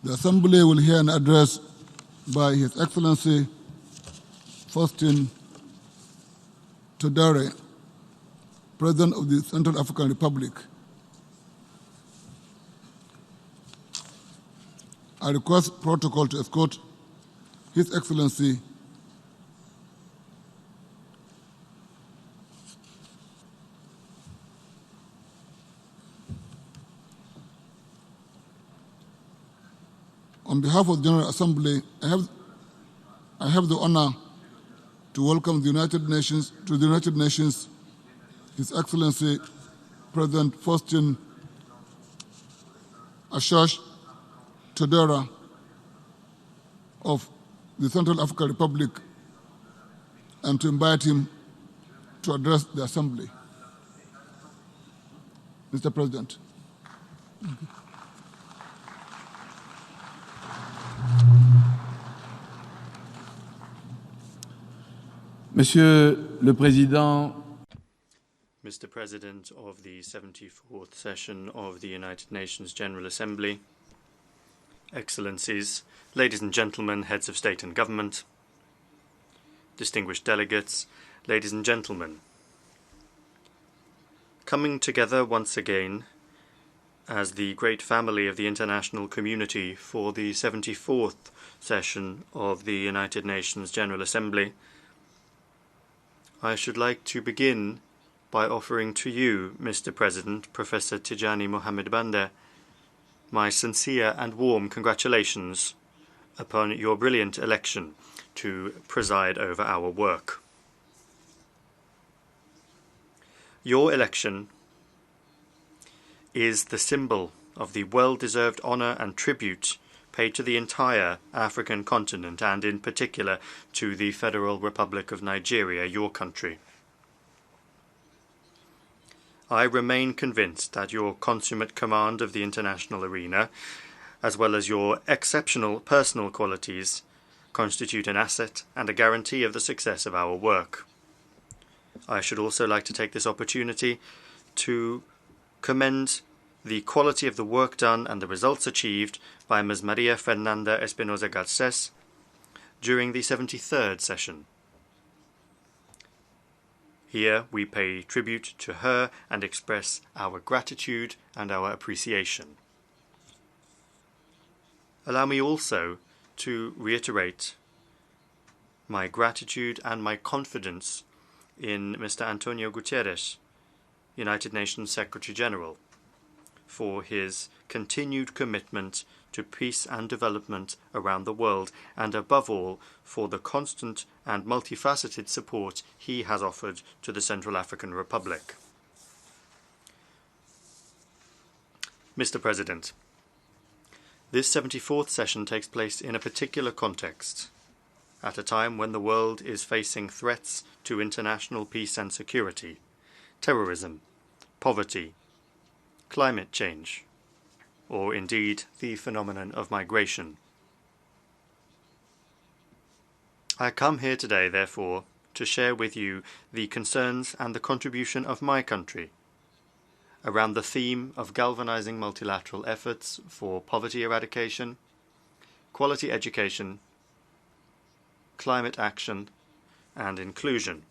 The Assembly will hear an address by His Excellency Faustin Touadera, President of the Central African Republic. I request protocol to escort His Excellency on behalf of the General Assembly. I have the honor to welcome to the United Nations, His Excellency President Faustin Archange Touadera of the Central African Republic, and to invite him to address the Assembly. Mr. President. Thank you. Monsieur le Président, Mr. President of the 74th session of the United Nations General Assembly, Excellencies, ladies and gentlemen, heads of state and government, distinguished delegates, ladies and gentlemen, coming together once again as the great family of the international community for the 74th session of the United Nations General Assembly, I should like to begin by offering to you, Mr. President, Professor Tijani Mohamed Bande, my sincere and warm congratulations upon your brilliant election to preside over our work. Your election is the symbol of the well-deserved honour and tribute paid to the entire African continent, and in particular to the Federal Republic of Nigeria, your country. I remain convinced that your consummate command of the international arena, as well as your exceptional personal qualities, constitute an asset and a guarantee of the success of our work. I should also like to take this opportunity to commend the quality of the work done and the results achieved by Ms. Maria Fernanda Espinosa Garces during the 73rd session. Here we pay tribute to her and express our gratitude and our appreciation. Allow me also to reiterate my gratitude and my confidence in Mr. Antonio Guterres, United Nations Secretary General, for his continued commitment to peace and development around the world, and above all for the constant and multifaceted support he has offered to the Central African Republic. Mr. President, this 74th session takes place in a particular context, at a time when the world is facing threats to international peace and security, terrorism, poverty, climate change, or indeed the phenomenon of migration. I come here today, therefore, to share with you the concerns and the contribution of my country around the theme of galvanizing multilateral efforts for poverty eradication, quality education, climate action, and inclusion.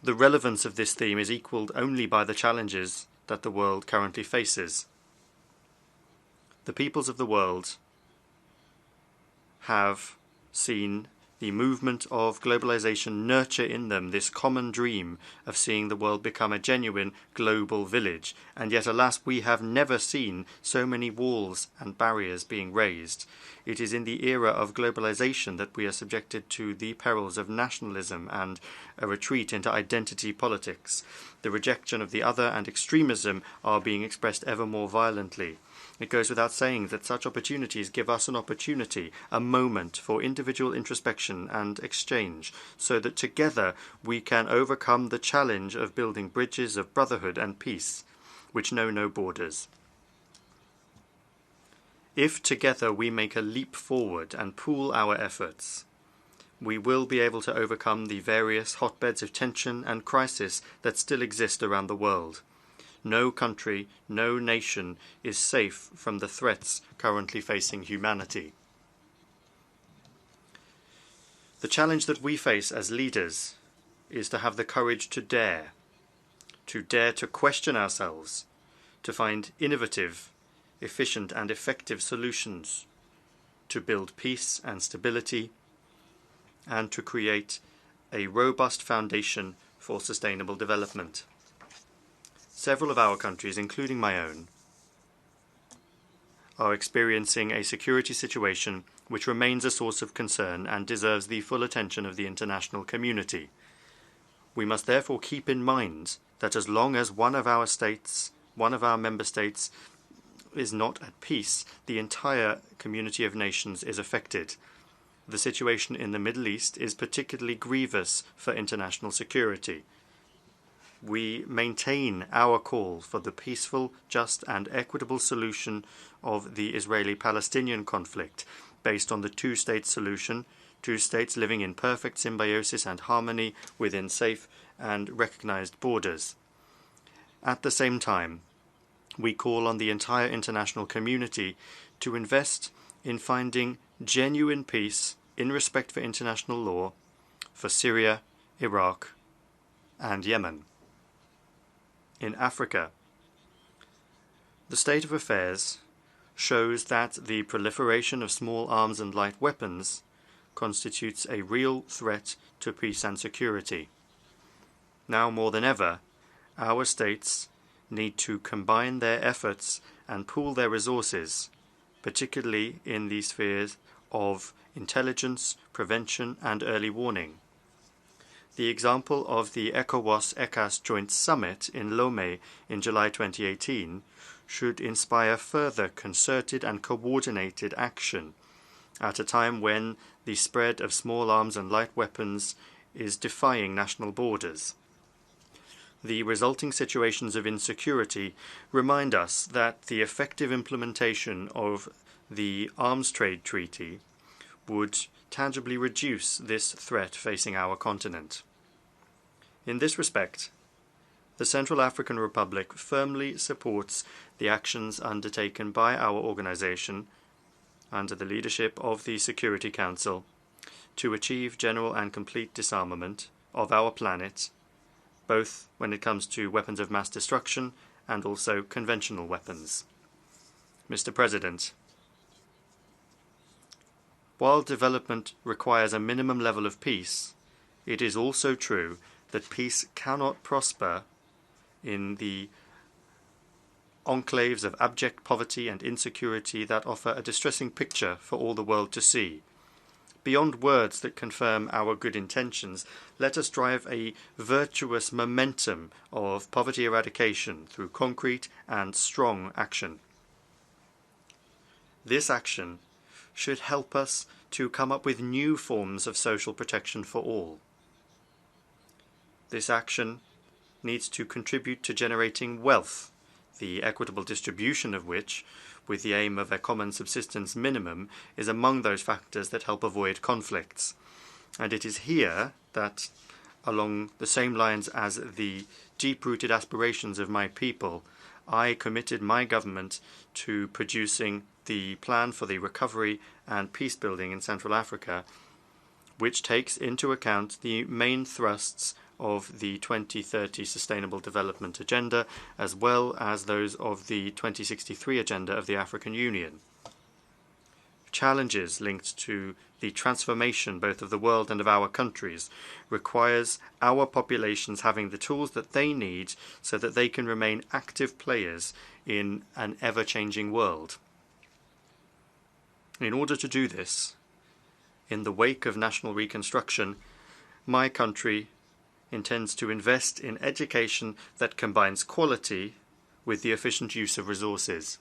The relevance of this theme is equalled only by the challenges that the world currently faces. The peoples of the world have seen the movement of globalization nurture in them this common dream of seeing the world become a genuine global village, and yet, alas, we have never seen so many walls and barriers being raised. It is in the era of globalization that we are subjected to the perils of nationalism and a retreat into identity politics. The rejection of the other and extremism are being expressed ever more violently. It goes without saying that such opportunities give us an opportunity, a moment for individual introspection and exchange, so that together we can overcome the challenge of building bridges of brotherhood and peace, which know no borders. If together we make a leap forward and pool our efforts, we will be able to overcome the various hotbeds of tension and crisis that still exist around the world. no country, no nation is safe from the threats currently facing humanity. The challenge that we face as leaders is to have the courage to dare to question ourselves, to find innovative, efficient and effective solutions, to build peace and stability, and to create a robust foundation for sustainable development. Several of our countries, including my own, are experiencing a security situation which remains a source of concern and deserves the full attention of the international community. We must therefore keep in mind that as long as one of our member states is not at peace, the entire community of nations is affected. The situation in the Middle East is particularly grievous for international security. We maintain our call for the peaceful, just and equitable solution of the Israeli-Palestinian conflict based on the two-state solution, two states living in perfect symbiosis and harmony within safe and recognized borders. At the same time, we call on the entire international community to invest in finding genuine peace in respect for international law for Syria, Iraq, and Yemen. In Africa, the state of affairs shows that the proliferation of small arms and light weapons constitutes a real threat to peace and security. Now more than ever, our states need to combine their efforts and pool their resources, particularly in the spheres of intelligence, prevention and early warning. The example of the ECOWAS-ECAS Joint Summit in Lomé in July 2018 should inspire further concerted and coordinated action at a time when the spread of small arms and light weapons is defying national borders. The resulting situations of insecurity remind us that the effective implementation of the Arms Trade Treaty would tangibly reduce this threat facing our continent. In this respect, the Central African Republic firmly supports the actions undertaken by our organization under the leadership of the Security Council to achieve general and complete disarmament of our planet, both when it comes to weapons of mass destruction and also conventional weapons. Mr. President, while development requires a minimum level of peace, it is also true that peace cannot prosper in the enclaves of abject poverty and insecurity that offer a distressing picture for all the world to see. Beyond words that confirm our good intentions, let us drive a virtuous momentum of poverty eradication through concrete and strong action. This action should help us to come up with new forms of social protection for all. This action needs to contribute to generating wealth, the equitable distribution of which, with the aim of a common subsistence minimum, is among those factors that help avoid conflicts. And it is here that, along the same lines as the deep-rooted aspirations of my people, I committed my government to producing the plan for the recovery and peace building in Central Africa, which takes into account the main thrusts of the 2030 Sustainable Development Agenda, as well as those of the 2063 Agenda of the African Union. Challenges linked to the transformation both of the world and of our countries requires our populations having the tools that they need so that they can remain active players in an ever-changing world. In order to do this, in the wake of national reconstruction, my country intends to invest in education that combines quality with the efficient use of resources.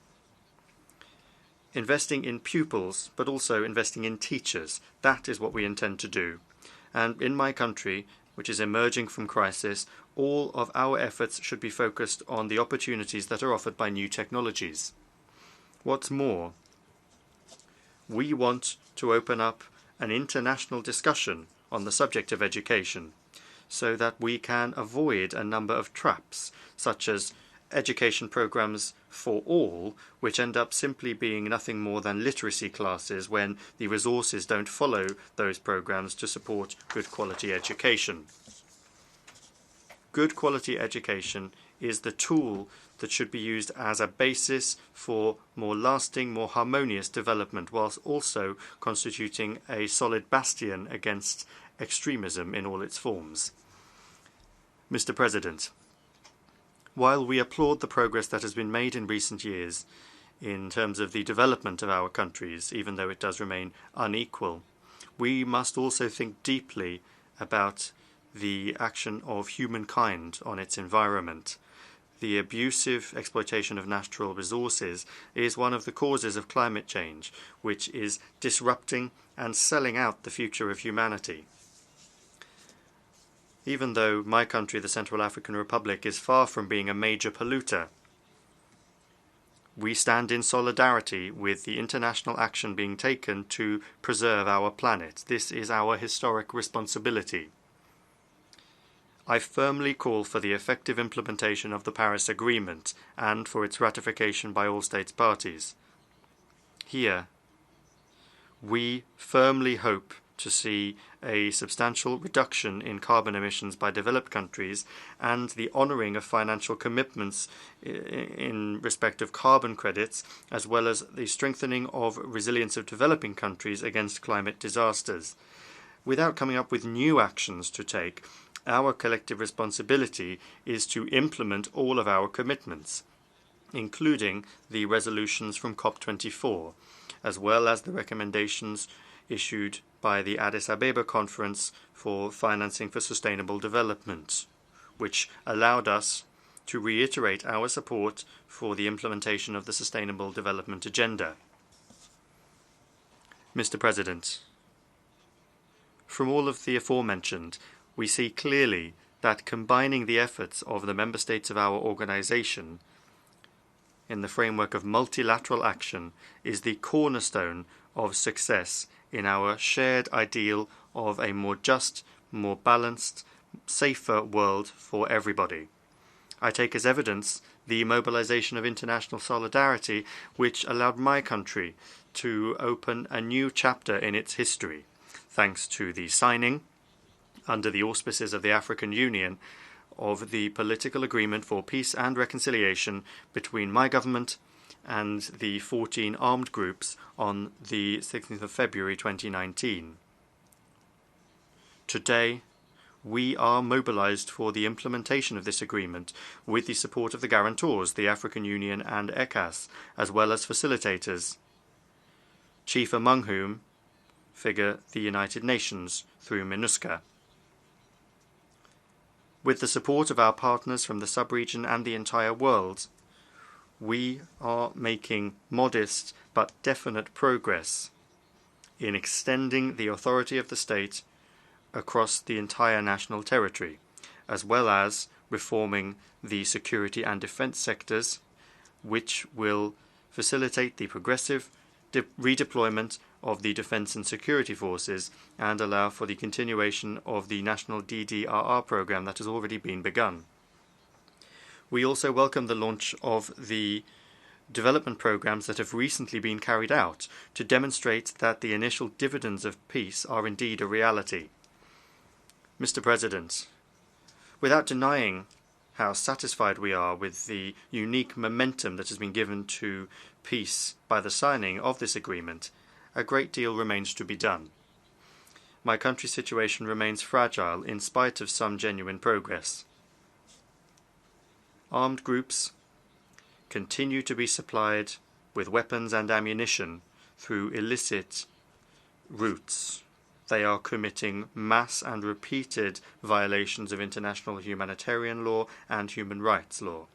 Investing in pupils, but also investing in teachers, that is what we intend to do. And in my country, which is emerging from crisis, all of our efforts should be focused on the opportunities that are offered by new technologies. What's more, we want to open up an international discussion on the subject of education, so that we can avoid a number of traps, such as education programs for all, which end up simply being nothing more than literacy classes when the resources don't follow those programs to support good quality education. Good quality education is the tool that should be used as a basis for more lasting, more harmonious development, whilst also constituting a solid bastion against extremism in all its forms. Mr. President, while we applaud the progress that has been made in recent years in terms of the development of our countries, even though it does remain unequal, we must also think deeply about the action of humankind on its environment. The abusive exploitation of natural resources is one of the causes of climate change, which is disrupting and selling out the future of humanity. Even though my country, the Central African Republic, is far from being a major polluter, we stand in solidarity with the international action being taken to preserve our planet. This is our historic responsibility. I firmly call for the effective implementation of the Paris Agreement and for its ratification by all states parties. Here, we firmly hope to see a substantial reduction in carbon emissions by developed countries and the honouring of financial commitments in respect of carbon credits, as well as the strengthening of resilience of developing countries against climate disasters. Without coming up with new actions to take, our collective responsibility is to implement all of our commitments, including the resolutions from COP24, as well as the recommendations issued by the Addis Ababa Conference for Financing for Sustainable Development, which allowed us to reiterate our support for the implementation of the Sustainable Development Agenda. Mr. President, from all of the aforementioned, we see clearly that combining the efforts of the member states of our organization in the framework of multilateral action is the cornerstone of success in our shared ideal of a more just, more balanced, safer world for everybody. I take as evidence the mobilization of international solidarity, which allowed my country to open a new chapter in its history, thanks to the signing, under the auspices of the African Union, of the political agreement for peace and reconciliation between my government and the 14 armed groups on the 16th of February 2019. Today, we are mobilized for the implementation of this agreement with the support of the guarantors, the African Union and ECAS, as well as facilitators, chief among whom figure the United Nations through MINUSCA. With the support of our partners from the sub-region and the entire world, we are making modest but definite progress in extending the authority of the state across the entire national territory, as well as reforming the security and defence sectors, which will facilitate the progressive redeployment of the defence and security forces and allow for the continuation of the national DDRR programme that has already been begun. We also welcome the launch of the development programmes that have recently been carried out to demonstrate that the initial dividends of peace are indeed a reality. Mr. President, without denying how satisfied we are with the unique momentum that has been given to peace by the signing of this agreement, a great deal remains to be done. My country's situation remains fragile in spite of some genuine progress. Armed groups continue to be supplied with weapons and ammunition through illicit routes. They are committing mass and repeated violations of international humanitarian law and human rights law.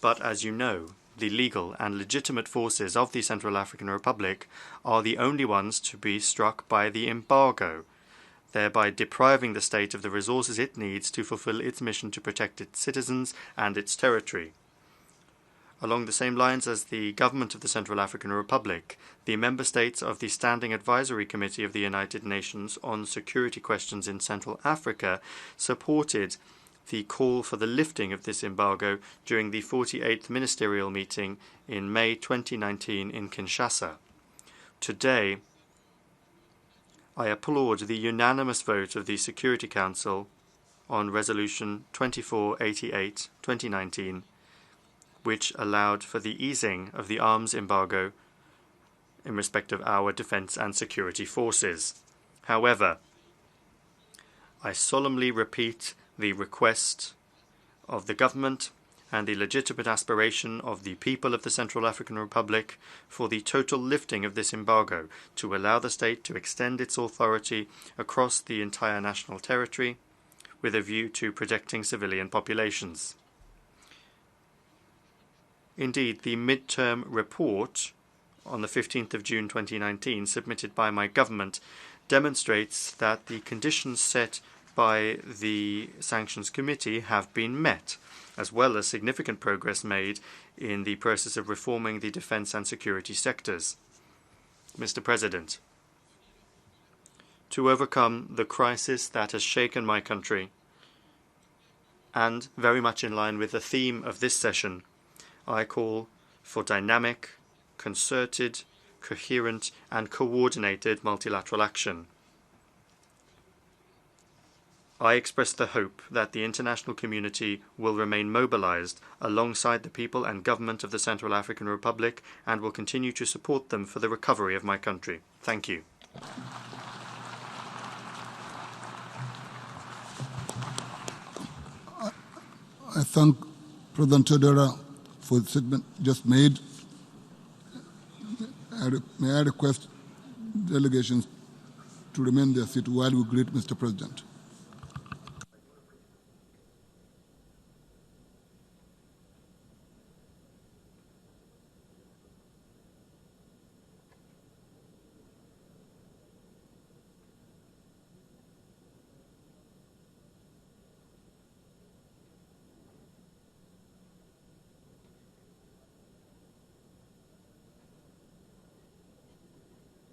But as you know, the legal and legitimate forces of the Central African Republic are the only ones to be struck by the embargo, thereby depriving the state of the resources it needs to fulfill its mission to protect its citizens and its territory. Along the same lines as the government of the Central African Republic, the member states of the Standing Advisory Committee of the United Nations on Security Questions in Central Africa supported the call for the lifting of this embargo during the 48th ministerial meeting in May 2019 in Kinshasa. Today, I applaud the unanimous vote of the Security Council on Resolution 2488/2019, which allowed for the easing of the arms embargo in respect of our defence and security forces. However, I solemnly repeat the request of the government and the legitimate aspiration of the people of the Central African Republic for the total lifting of this embargo to allow the state to extend its authority across the entire national territory with a view to protecting civilian populations. Indeed, the midterm report on the 15th of June 2019 submitted by my government demonstrates that the conditions set by the Sanctions Committee have been met, as well as significant progress made in the process of reforming the defence and security sectors. Mr. President, to overcome the crisis that has shaken my country, and very much in line with the theme of this session, I call for dynamic, concerted, coherent and coordinated multilateral action. I express the hope that the international community will remain mobilized alongside the people and government of the Central African Republic and will continue to support them for the recovery of my country. Thank you. I thank President Touadera for the statement just made. May I request delegations to remain in their seat while we greet Mr. President.